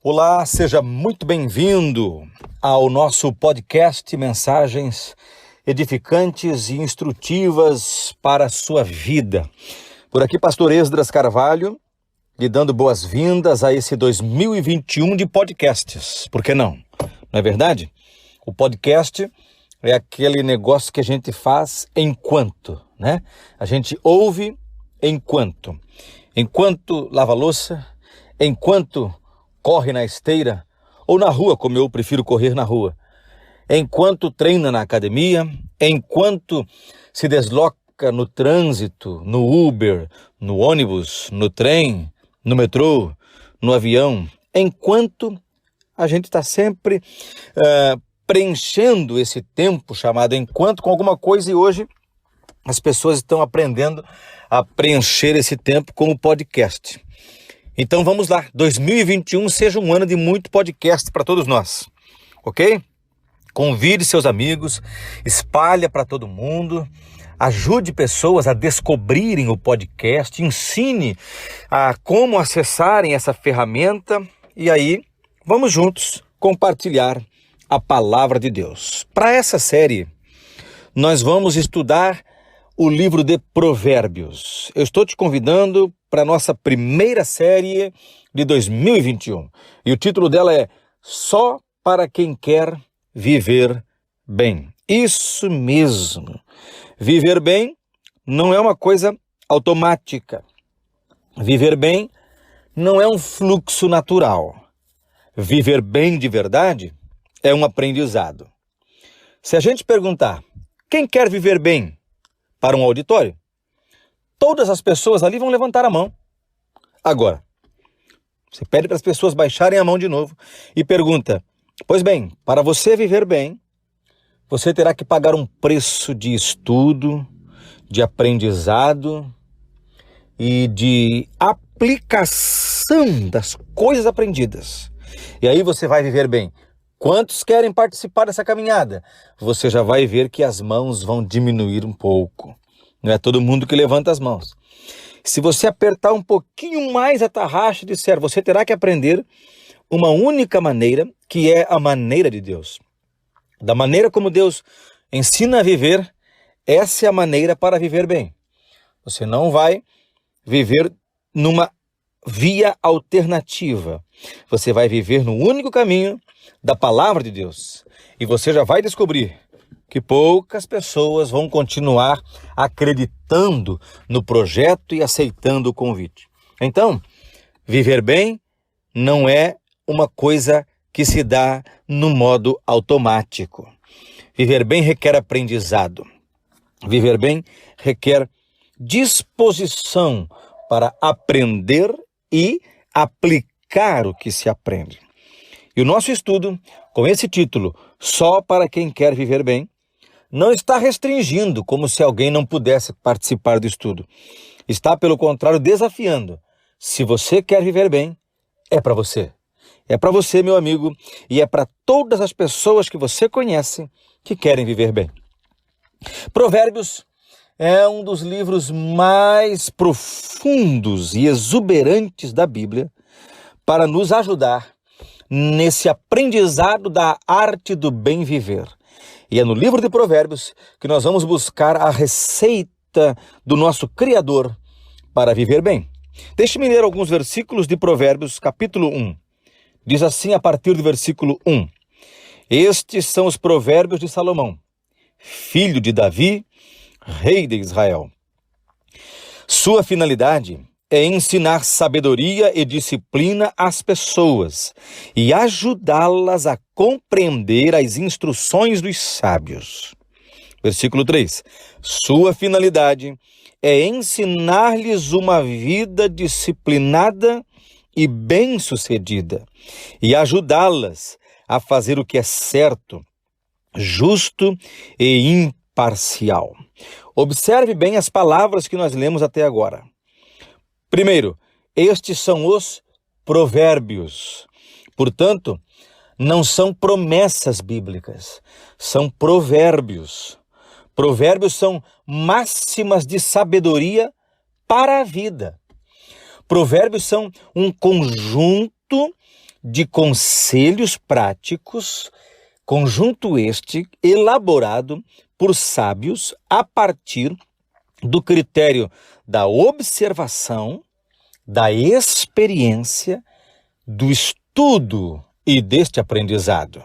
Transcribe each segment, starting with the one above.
Olá, seja muito bem-vindo ao nosso podcast Mensagens Edificantes e Instrutivas para a Sua Vida. Por aqui, Pastor Esdras Carvalho, lhe dando boas-vindas a esse 2021 de podcasts. Por que não? Não é verdade? O podcast é aquele negócio que a gente faz enquanto, né? A gente ouve enquanto lava a louça, enquanto corre na esteira ou na rua, como eu prefiro correr na rua, enquanto treina na academia, enquanto se desloca no trânsito, no Uber, no ônibus, no trem, no metrô, no avião, enquanto a gente está sempre preenchendo esse tempo chamado enquanto com alguma coisa, e hoje as pessoas estão aprendendo a preencher esse tempo com o podcast. Então vamos lá, 2021 seja um ano de muito podcast para todos nós, ok? Convide seus amigos, espalhe para todo mundo, ajude pessoas a descobrirem o podcast, ensine a como acessarem essa ferramenta e aí vamos juntos compartilhar a palavra de Deus. Para essa série, nós vamos estudar o livro de Provérbios. Eu estou te convidando para a nossa primeira série de 2021. E o título dela é Só para quem quer viver bem. Isso mesmo. Viver bem não é uma coisa automática. Viver bem não é um fluxo natural. Viver bem de verdade é um aprendizado. Se a gente perguntar, quem quer viver bem para um auditório, todas as pessoas ali vão levantar a mão. Agora, você pede para as pessoas baixarem a mão de novo e pergunta, pois bem, para você viver bem, você terá que pagar um preço de estudo, de aprendizado e de aplicação das coisas aprendidas. E aí você vai viver bem. Quantos querem participar dessa caminhada? Você já vai ver que as mãos vão diminuir um pouco. Não é todo mundo que levanta as mãos. Se você apertar um pouquinho mais a tarraxa e disser, você terá que aprender uma única maneira, que é a maneira de Deus. Da maneira como Deus ensina a viver, essa é a maneira para viver bem. Você não vai viver numa via alternativa. Você vai viver no único caminho da palavra de Deus. E você já vai descobrir que poucas pessoas vão continuar acreditando no projeto e aceitando o convite. Então, viver bem não é uma coisa que se dá no modo automático. Viver bem requer aprendizado. Viver bem requer disposição para aprender e aplicar o que se aprende. E o nosso estudo, com esse título, Só para quem quer viver bem, não está restringindo como se alguém não pudesse participar do estudo. Está, pelo contrário, desafiando. Se você quer viver bem, é para você. É para você, meu amigo, e é para todas as pessoas que você conhece que querem viver bem. Provérbios é um dos livros mais profundos e exuberantes da Bíblia para nos ajudar nesse aprendizado da arte do bem viver. E é no livro de Provérbios que nós vamos buscar a receita do nosso Criador para viver bem. Deixe-me ler alguns versículos de Provérbios, capítulo 1. Diz assim a partir do versículo 1. Estes são os provérbios de Salomão, filho de Davi, rei de Israel. Sua finalidade é ensinar sabedoria e disciplina às pessoas e ajudá-las a compreender as instruções dos sábios. Versículo 3. Sua finalidade é ensinar-lhes uma vida disciplinada e bem-sucedida e ajudá-las a fazer o que é certo, justo e imparcial. Observe bem as palavras que nós lemos até agora. Primeiro, estes são os provérbios. Portanto, não são promessas bíblicas, são provérbios. Provérbios são máximas de sabedoria para a vida. Provérbios são um conjunto de conselhos práticos, conjunto este elaborado por sábios a partir do critério da observação, da experiência, do estudo e deste aprendizado.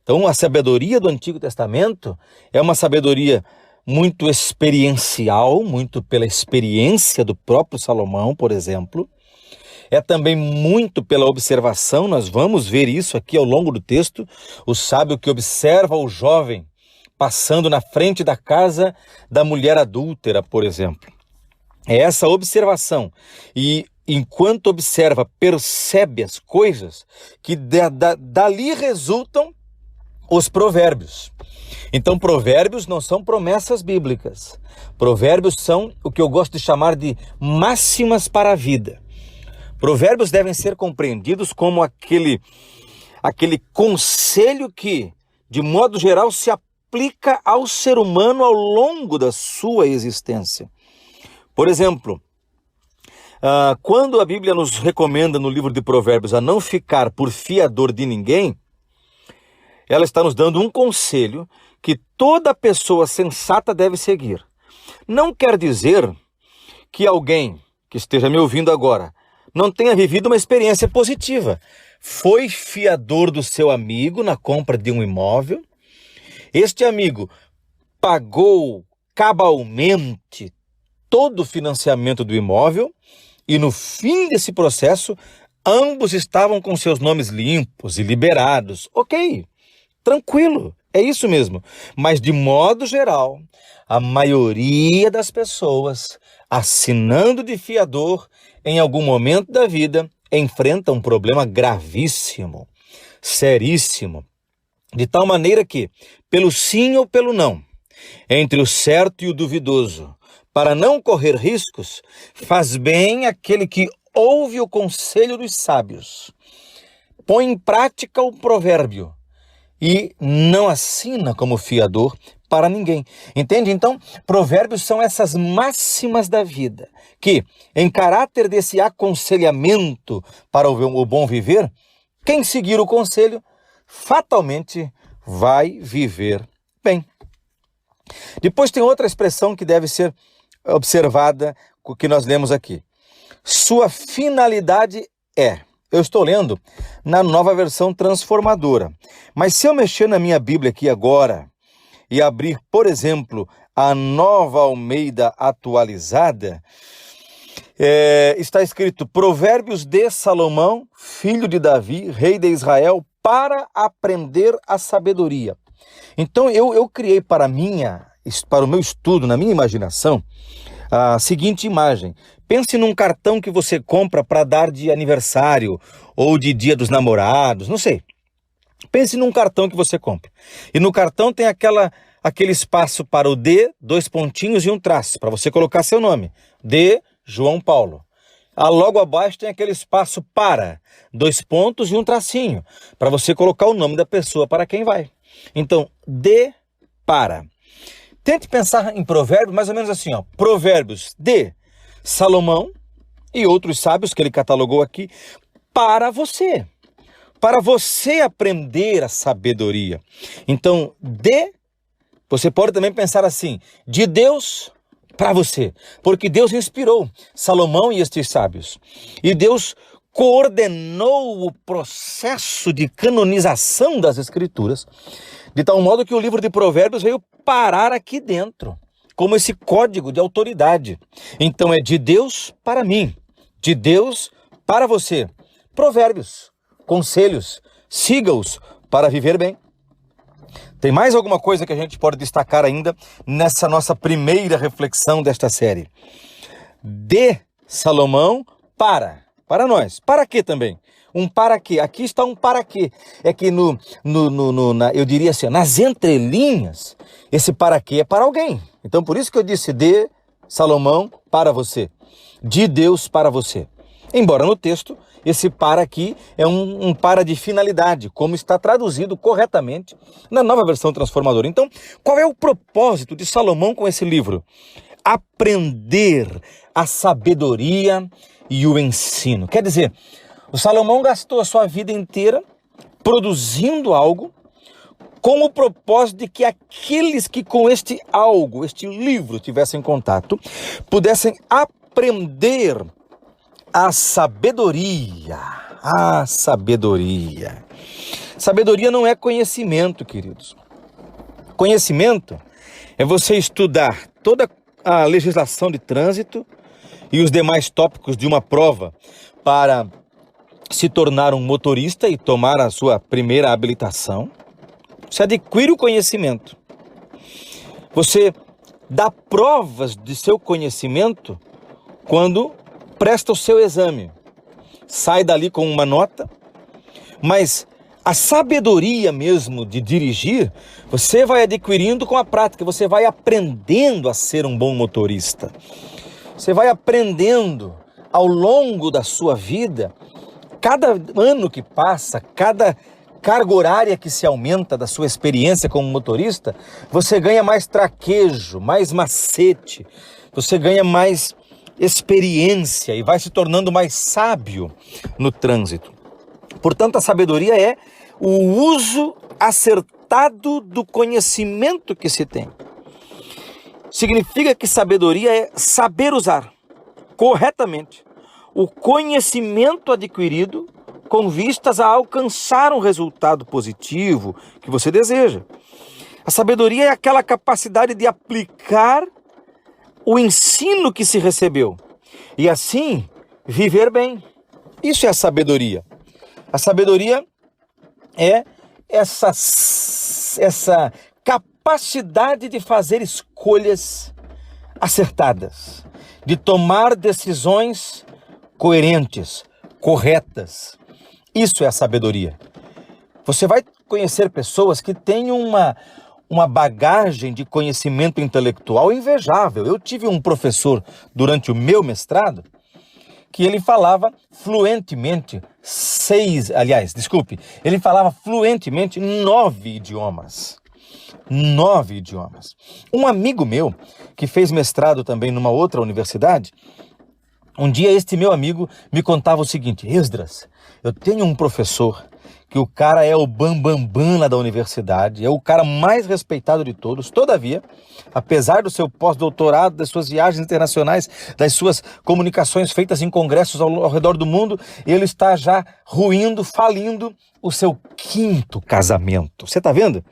Então, a sabedoria do Antigo Testamento é uma sabedoria muito experiencial, muito pela experiência do próprio Salomão, por exemplo. É também muito pela observação, nós vamos ver isso aqui ao longo do texto, o sábio que observa o jovem passando na frente da casa da mulher adúltera, por exemplo. É essa observação, e enquanto observa, percebe as coisas, que dali resultam os provérbios. Então, provérbios não são promessas bíblicas. Provérbios são o que eu gosto de chamar de máximas para a vida. Provérbios devem ser compreendidos como aquele conselho que, de modo geral, se aplica ao ser humano ao longo da sua existência. Por exemplo, quando a Bíblia nos recomenda no livro de Provérbios a não ficar por fiador de ninguém, ela está nos dando um conselho que toda pessoa sensata deve seguir. Não quer dizer que alguém que esteja me ouvindo agora não tenha vivido uma experiência positiva. Foi fiador do seu amigo na compra de um imóvel. Este amigo pagou cabalmente todo o financiamento do imóvel e no fim desse processo, ambos estavam com seus nomes limpos e liberados. Ok, tranquilo, é isso mesmo. Mas de modo geral, a maioria das pessoas, assinando de fiador, em algum momento da vida, enfrenta um problema gravíssimo, seríssimo, de tal maneira que, pelo sim ou pelo não, entre o certo e o duvidoso, para não correr riscos, faz bem aquele que ouve o conselho dos sábios, põe em prática o provérbio e não assina como fiador para ninguém. Entende? Então, provérbios são essas máximas da vida, que, em caráter desse aconselhamento para o bom viver, quem seguir o conselho, fatalmente vai viver bem. Depois tem outra expressão que deve ser observada, o que nós lemos aqui. Sua finalidade é... Eu estou lendo na Nova Versão Transformadora. Mas se eu mexer na minha Bíblia aqui agora e abrir, por exemplo, a Nova Almeida Atualizada, está escrito Provérbios de Salomão, filho de Davi, rei de Israel, para aprender a sabedoria. Então eu criei para o meu estudo, na minha imaginação, a seguinte imagem. Pense num cartão que você compra para dar de aniversário ou de Dia dos Namorados, não sei. Pense num cartão que você compra. E no cartão tem aquele espaço para o D, 2 pontinhos e um traço, para você colocar seu nome. D, João Paulo. Logo abaixo tem aquele espaço para, 2 pontos e um tracinho, para você colocar o nome da pessoa para quem vai. Então, D, para. Tente pensar em provérbios mais ou menos assim, ó. Provérbios de Salomão e outros sábios que ele catalogou aqui para você aprender a sabedoria. Então, você pode também pensar assim, de Deus para você, porque Deus inspirou Salomão e estes sábios. E Deus coordenou o processo de canonização das Escrituras, de tal modo que o livro de Provérbios veio parar aqui dentro, como esse código de autoridade. Então é de Deus para mim, de Deus para você. Provérbios, conselhos, siga-os para viver bem. Tem mais alguma coisa que a gente pode destacar ainda nessa nossa primeira reflexão desta série? De Salomão para nós. Para quê também? Um para quê? Aqui está um para quê. É que eu diria assim, nas entrelinhas, esse para quê é para alguém. Então por isso que eu disse de Salomão para você. De Deus para você. Embora no texto, esse para aqui é um para de finalidade, como está traduzido corretamente na Nova Versão Transformadora. Então, qual é o propósito de Salomão com esse livro? Aprender a sabedoria e o ensino. Quer dizer, O Salomão gastou a sua vida inteira produzindo algo com o propósito de que aqueles que com este algo, este livro, tivessem contato, pudessem aprender a sabedoria. A sabedoria. Sabedoria não é conhecimento, queridos. Conhecimento é você estudar toda a legislação de trânsito e os demais tópicos de uma prova para se tornar um motorista e tomar a sua primeira habilitação. Você adquire o conhecimento. Você dá provas de seu conhecimento quando presta o seu exame. Sai dali com uma nota, mas a sabedoria mesmo de dirigir, você vai adquirindo com a prática, você vai aprendendo a ser um bom motorista. Você vai aprendendo ao longo da sua vida, cada ano que passa, cada carga horária que se aumenta da sua experiência como motorista, você ganha mais traquejo, mais macete, você ganha mais experiência e vai se tornando mais sábio no trânsito. Portanto, a sabedoria é o uso acertado do conhecimento que se tem. Significa que sabedoria é saber usar corretamente o conhecimento adquirido com vistas a alcançar um resultado positivo que você deseja. A sabedoria é aquela capacidade de aplicar o ensino que se recebeu e assim viver bem. Isso é a sabedoria. A sabedoria é essa capacidade de fazer escolhas acertadas, de tomar decisões coerentes, corretas. Isso é a sabedoria. Você vai conhecer pessoas que têm uma bagagem de conhecimento intelectual invejável. Eu tive um professor durante o meu mestrado que ele falava fluentemente ele falava fluentemente 9 idiomas. 9 idiomas. Um amigo meu, que fez mestrado também numa outra universidade, um dia este meu amigo me contava o seguinte: Esdras, eu tenho um professor que o cara é o bambambam lá da universidade, é o cara mais respeitado de todos. Todavia, apesar do seu pós-doutorado, das suas viagens internacionais, das suas comunicações feitas em congressos ao redor do mundo, ele está já falindo o seu 5º casamento. Você está vendo?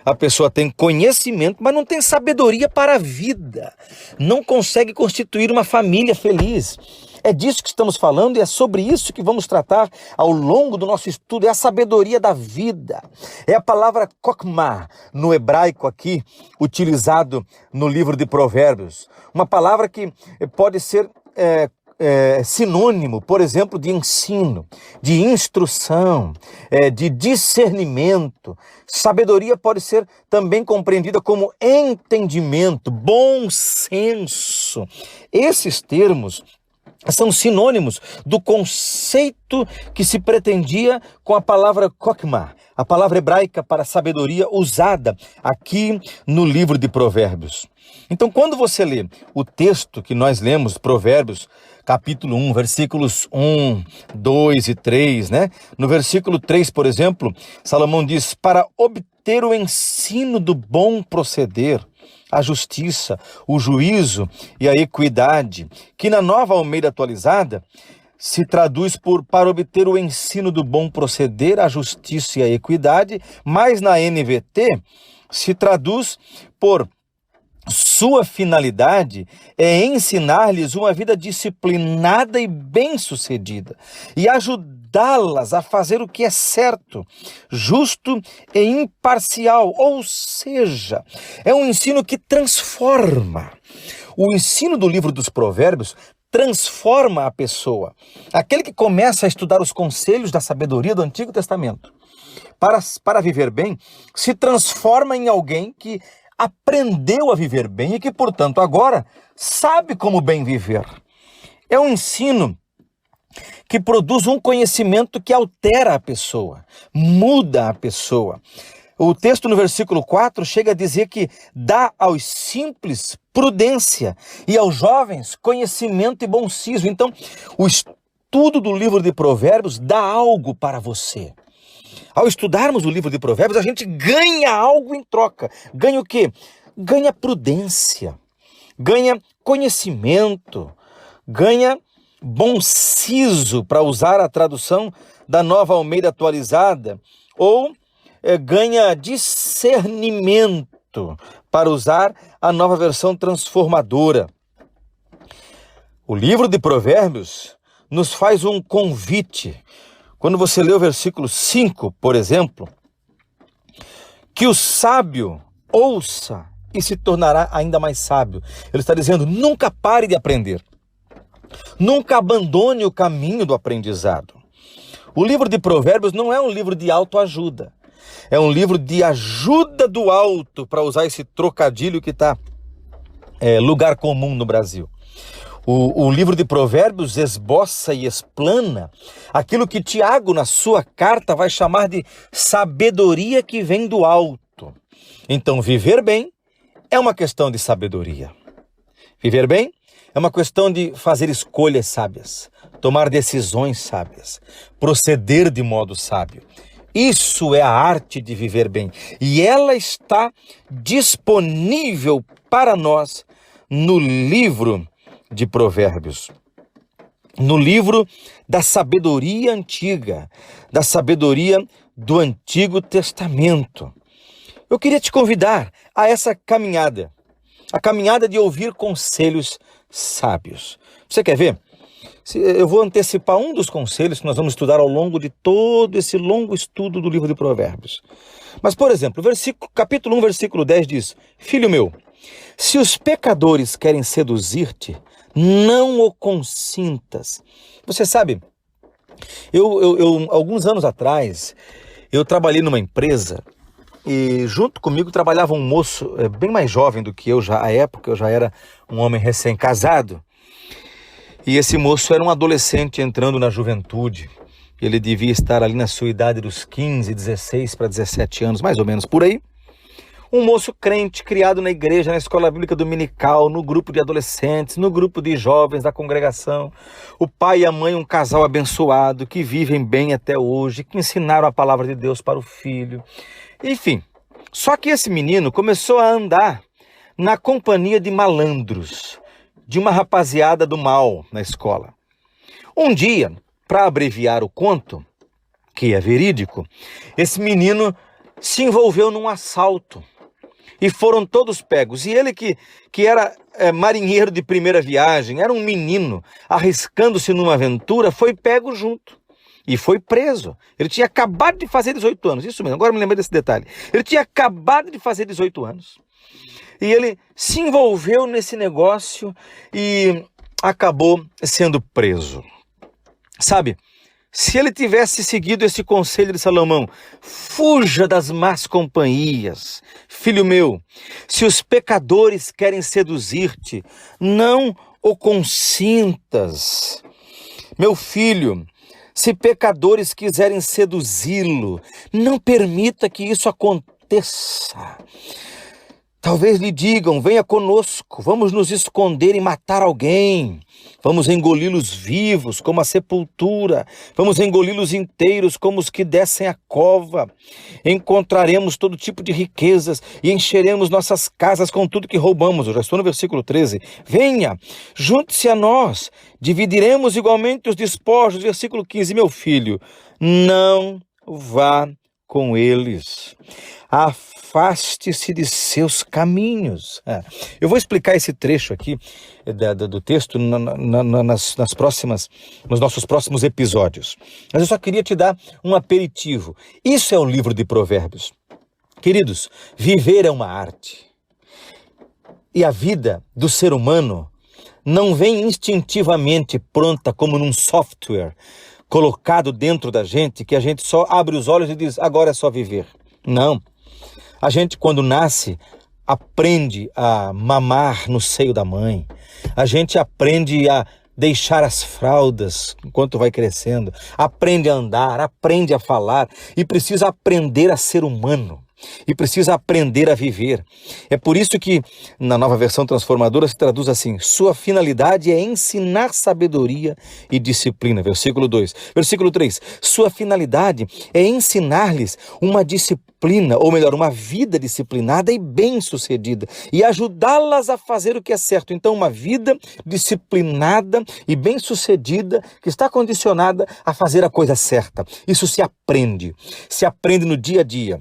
A pessoa tem conhecimento, mas não tem sabedoria para a vida. Não consegue constituir uma família feliz. É disso que estamos falando e é sobre isso que vamos tratar ao longo do nosso estudo. É a sabedoria da vida. É a palavra kokmah, no hebraico aqui, utilizado no livro de Provérbios. Uma palavra que pode ser sinônimo, por exemplo, de ensino, de instrução, de discernimento. Sabedoria pode ser também compreendida como entendimento, bom senso. Esses termos são sinônimos do conceito que se pretendia com a palavra kokmah, a palavra hebraica para sabedoria usada aqui no livro de Provérbios. Então, quando você lê o texto que nós lemos, Provérbios, capítulo 1, versículos 1, 2 e 3, né? No versículo 3, por exemplo, Salomão diz: para obter o ensino do bom proceder, a justiça, o juízo e a equidade, que na Nova Almeida Atualizada se traduz por para obter o ensino do bom proceder, a justiça e a equidade, mas na NVT se traduz por sua finalidade é ensinar-lhes uma vida disciplinada e bem-sucedida e ajudá-las a fazer o que é certo, justo e imparcial, ou seja, é um ensino que transforma. O ensino do livro dos Provérbios transforma a pessoa. Aquele que começa a estudar os conselhos da sabedoria do Antigo Testamento para viver bem, se transforma em alguém que aprendeu a viver bem e que, portanto, agora sabe como bem viver. É um ensino que produz um conhecimento que altera a pessoa, muda a pessoa. O texto no versículo 4 chega a dizer que dá aos simples prudência e aos jovens conhecimento e bom siso. Então, estudo do livro de Provérbios dá algo para você. Ao estudarmos o livro de Provérbios, a gente ganha algo em troca. Ganha o quê? Ganha prudência, ganha conhecimento, ganha bom siso, para usar a tradução da Nova Almeida Atualizada, ou ganha discernimento, para usar a Nova Versão Transformadora. O livro de Provérbios nos faz um convite. Quando você lê o versículo 5, por exemplo, que o sábio ouça e se tornará ainda mais sábio. Ele está dizendo, nunca pare de aprender. Nunca abandone o caminho do aprendizado. O livro de Provérbios não é um livro de autoajuda. É um livro de ajuda do alto, para usar esse trocadilho que está lugar comum no Brasil. O livro de Provérbios esboça e explana aquilo que Tiago, na sua carta, vai chamar de sabedoria que vem do alto. Então, viver bem é uma questão de sabedoria. Viver bem é uma questão de fazer escolhas sábias, tomar decisões sábias, proceder de modo sábio. Isso é a arte de viver bem. E ela está disponível para nós no livro de Provérbios. No livro da sabedoria antiga, da sabedoria do Antigo Testamento. Eu queria te convidar a essa caminhada, a caminhada de ouvir conselhos sábios. Você quer ver? Eu vou antecipar um dos conselhos que nós vamos estudar ao longo de todo esse longo estudo do livro de Provérbios. Mas, por exemplo, capítulo 1, versículo 10 diz, Filho meu, se os pecadores querem seduzir-te, não o consintas. Você sabe, alguns anos atrás, eu trabalhei numa empresa e junto comigo trabalhava um moço bem mais jovem do que eu já. À época eu já era um homem recém-casado. E esse moço era um adolescente entrando na juventude. Ele devia estar ali na sua idade dos 15, 16 para 17 anos, mais ou menos por aí. Um moço crente, criado na igreja, na escola bíblica dominical, no grupo de adolescentes, no grupo de jovens da congregação. O pai e a mãe, um casal abençoado, que vivem bem até hoje, que ensinaram a palavra de Deus para o filho. Enfim, só que esse menino começou a andar na companhia de malandros, de uma rapaziada do mal na escola. Um dia, para abreviar o conto, que é verídico, esse menino se envolveu num assalto e foram todos pegos. E ele que era marinheiro de primeira viagem, era um menino arriscando-se numa aventura, foi pego junto e foi preso. Ele tinha acabado de fazer 18 anos, isso mesmo, agora me lembrei desse detalhe. Ele tinha acabado de fazer 18 anos. E ele se envolveu nesse negócio e acabou sendo preso. Sabe, se ele tivesse seguido esse conselho de Salomão, fuja das más companhias. Filho meu, se os pecadores querem seduzir-te, não o consintas. Meu filho, se pecadores quiserem seduzi-lo, não permita que isso aconteça. Talvez lhe digam, venha conosco, vamos nos esconder e matar alguém. Vamos engoli-los vivos como a sepultura, vamos engoli-los inteiros como os que descem a cova. Encontraremos todo tipo de riquezas e encheremos nossas casas com tudo que roubamos. Eu já estou no versículo 13. Venha, junte-se a nós, dividiremos igualmente os despojos. Versículo 15, meu filho, não vá com eles. Afaste-se de seus caminhos. Eu vou explicar esse trecho aqui do texto nos nossos próximos episódios. Mas eu só queria te dar um aperitivo. Isso é o livro de Provérbios. Queridos, viver é uma arte. E a vida do ser humano não vem instintivamente pronta como num software colocado dentro da gente, que a gente só abre os olhos e diz, agora é só viver. Não. A gente, quando nasce, aprende a mamar no seio da mãe. A gente aprende a deixar as fraldas enquanto vai crescendo. Aprende a andar, aprende a falar e precisa aprender a ser humano. e precisa aprender a viver. É por isso que, na Nova Versão Transformadora, se traduz assim: sua finalidade é ensinar sabedoria e disciplina. Versículo 2. Versículo 3. Sua finalidade é ensinar-lhes uma disciplina, ou melhor, uma vida disciplinada e bem-sucedida, e ajudá-las a fazer o que é certo. Então, uma vida disciplinada e bem-sucedida que está condicionada a fazer a coisa certa. Isso se aprende no dia a dia.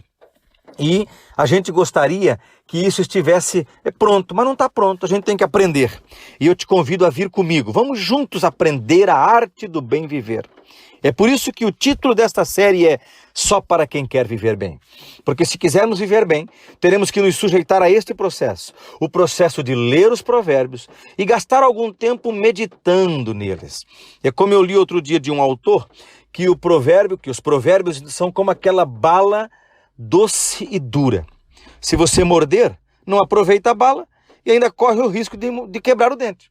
E a gente gostaria que isso estivesse pronto, mas não está pronto, a gente tem que aprender. E eu te convido a vir comigo, vamos juntos aprender a arte do bem viver. É por isso que o título desta série é Só para quem quer viver bem. Porque se quisermos viver bem, teremos que nos sujeitar a este processo. O processo de ler os provérbios e gastar algum tempo meditando neles. É como eu li outro dia de um autor, que os provérbios são como aquela bala doce e dura. Se você morder, não aproveita a bala e ainda corre o risco de quebrar o dente.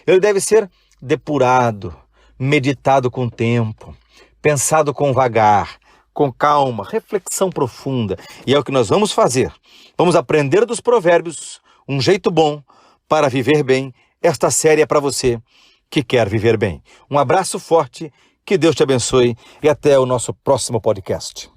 Ele deve ser depurado, meditado com tempo, pensado com vagar, com calma, reflexão profunda. E é o que nós vamos fazer. Vamos aprender dos provérbios um jeito bom para viver bem. Esta série é para você que quer viver bem. Um abraço forte, que Deus te abençoe e até o nosso próximo podcast.